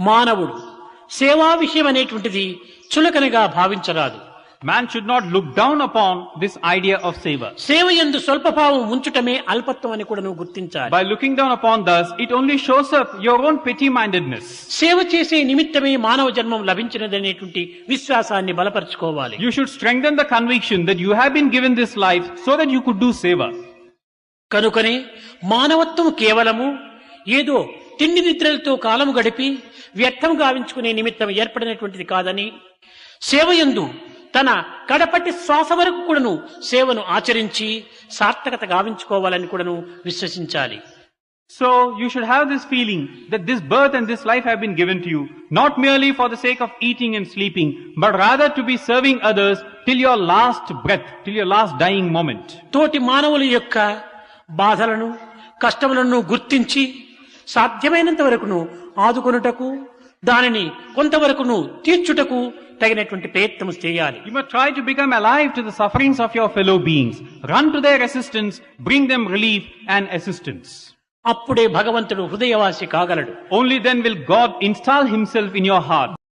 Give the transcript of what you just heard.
మానవుడు సేవా విషయం అనేటువంటిది చులకనగా భావించరాదు. Man should not look down upon this idea of seva. సేవ యందు స్వల్పభావం ఉంచుటమే అల్పత్వం అని కూడా నువ్వు గుర్తించాలి. By looking down upon thus, it only shows up your own petty-mindedness. సేవ చేసే నిమిత్తమే మానవ జన్మం లభించినదనేటువంటి విశ్వాసాన్ని బలపరుచుకోవాలి. You should strengthen the conviction that you have been given this life so that you could do seva. కనుకనే మానవత్వం కేవలము ఏదో తిండి నిద్రలతో కాలము గడిపి వ్యర్థం గావించుకునే నిమిత్తం ఏర్పడినటువంటిది కాదని, సేవయందు తన కడపటి శ్వాస వరకు కూడాను సేవను ఆచరించి సార్థకత గావించుకోవాలని కూడాను విశ్వసించాలి. So you should have this feeling that this birth and this life have been given to you, not merely for the sake of eating and sleeping, but rather to be serving others till your last breath, till your last dying moment. తోటి మానవుల యొక్క బాధలను కష్టములను గుర్తించి సాధ్యమైనంత వరకును ఆదుకొనుటకు, దానిని కొంతవరకును తీర్చుటకు తగినటువంటి ప్రయత్నం చేయాలి. You must try to become alive to the sufferings of your fellow beings. Run to their assistance, bring them relief and assistance. అప్పుడే భగవంతుడు హృదయవాసి కాగలడు. Only then will God install himself in your heart.